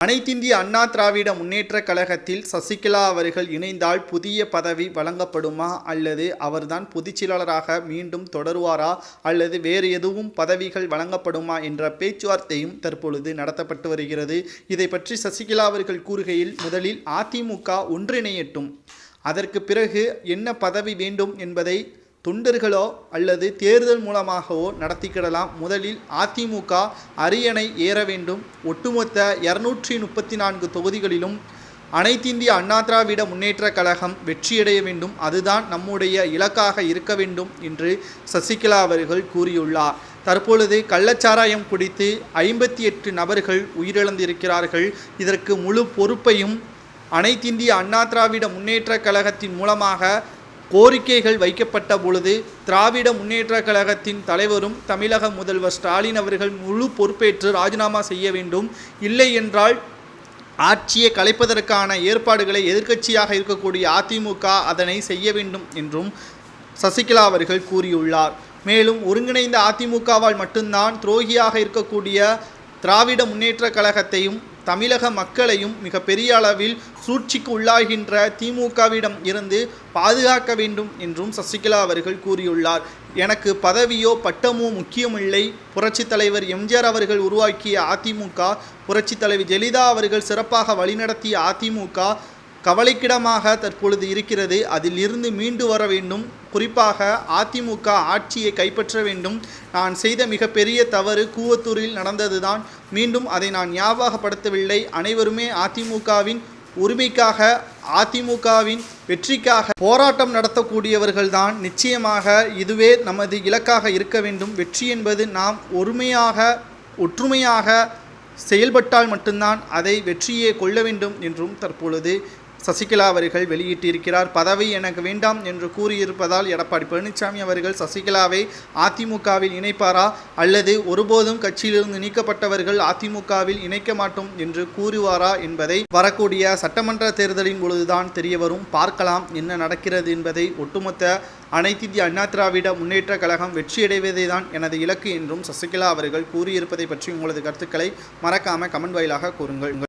அனைத்திந்திய அண்ணா திராவிட முன்னேற்றக் கழகத்தில் சசிகலா அவர்கள் இணைந்தால் புதிய பதவி வழங்கப்படுமா அல்லது அவர்தான் பொதுச்செயலாளராக மீண்டும் தொடருவாரா அல்லது வேறு எதுவும் பதவிகள் வழங்கப்படுமா என்ற பேச்சுவார்த்தையும் தற்பொழுது நடத்தப்பட்டு வருகிறது. இதை பற்றி சசிகலா அவர்கள் கூறுகையில், முதலில் அதிமுக ஒன்றிணையட்டும், அதற்கு பிறகு என்ன பதவி வேண்டும் என்பதை தொண்டர்களோ அல்லது தேர்தல் மூலமாகவோ நடத்திக்கிடலாம். முதலில் அதிமுக அரியணை ஏற வேண்டும். ஒட்டுமொத்த 234 தொகுதிகளிலும் அனைத்திந்திய அண்ணா திராவிட முன்னேற்றக் கழகம் வெற்றியடைய வேண்டும். அதுதான் நம்முடைய இலக்காக இருக்க வேண்டும் என்று சசிகலா அவர்கள் கூறியுள்ளார். தற்பொழுது கள்ளச்சாராயம் குடித்து 58 நபர்கள் உயிரிழந்திருக்கிறார்கள். இதற்கு முழு பொறுப்பையும் அனைத்திந்திய அண்ணா திராவிட முன்னேற்றக் கழகத்தின் மூலமாக கோரிக்கைகள் வைக்கப்பட்ட பொழுது திராவிட முன்னேற்றக் கழகத்தின் தலைவரும் தமிழக முதல்வர் ஸ்டாலின் அவர்கள் முழு பொறுப்பேற்று ராஜினாமா செய்ய வேண்டும். இல்லை என்றால் ஆட்சியை கலைப்பதற்கான ஏற்பாடுகளை எதிர்க்கட்சியாக இருக்கக்கூடிய அதிமுக அதனை செய்ய வேண்டும் என்றும் சசிகலா அவர்கள் கூறியுள்ளார். மேலும் ஒருங்கிணைந்த அதிமுகவால் மட்டும்தான் துரோகியாக இருக்கக்கூடிய திராவிட முன்னேற்றக் கழகத்தையும் தமிழக மக்களையும் மிக பெரிய அளவில் சூழ்ச்சிக்கு உள்ளாகின்ற திமுகவிடம் இருந்து பாதுகாக்க வேண்டும் என்றும் சசிகலா அவர்கள் கூறியுள்ளார். எனக்கு பதவியோ பட்டமோ முக்கியமில்லை. புரட்சித் தலைவர் எம்ஜிஆர் அவர்கள் உருவாக்கிய அதிமுக, புரட்சித் தலைவர் ஜெயலலிதா அவர்கள் சிறப்பாக வழிநடத்திய அதிமுக கவலைக்கிடமாக தற்பொழுது இருக்கிறது. அதில் இருந்து மீண்டு வர வேண்டும். குறிப்பாக அதிமுக ஆட்சியை கைப்பற்ற வேண்டும். நான் செய்த மிகப்பெரிய தவறு கூவத்தூரில் நடந்ததுதான். மீண்டும் அதை நான் ஞாபகப்படுத்தவில்லை. அனைவருமே அதிமுகவின் உரிமைக்காக, அதிமுகவின் வெற்றிக்காக போராட்டம் நடத்தக்கூடியவர்கள்தான். நிச்சயமாக இதுவே நமது இலக்காக இருக்க வேண்டும். வெற்றி என்பது நாம் ஒற்றுமையாக செயல்பட்டால் மட்டும்தான் அதை வெற்றியை கொள்ள வேண்டும் என்றும் தற்பொழுது சசிகலா அவர்கள் வெளியிட்டிருக்கிறார். பதவி எனக்கு வேண்டாம் என்று கூறியிருப்பதால் எடப்பாடி பழனிசாமி அவர்கள் சசிகலாவை அதிமுகவில் இணைப்பாரா அல்லது ஒருபோதும் கட்சியிலிருந்து நீக்கப்பட்டவர்கள் அதிமுகவில் இணைக்க மாட்டோம் என்று கூறுவாரா என்பதை வரக்கூடிய சட்டமன்ற தேர்தலின் பொழுதுதான் தெரியவரும். பார்க்கலாம் என்ன நடக்கிறது என்பதை. ஒட்டுமொத்த அனைத்திந்திய அண்ணா திராவிட முன்னேற்றக் கழகம் வெற்றியடைவதே தான் எனது இலக்கு என்றும் சசிகலா அவர்கள் கூறியிருப்பதை பற்றி உங்களது கருத்துக்களை மறக்காமல் கமெண்ட் வாயிலாக கூறுங்கள்.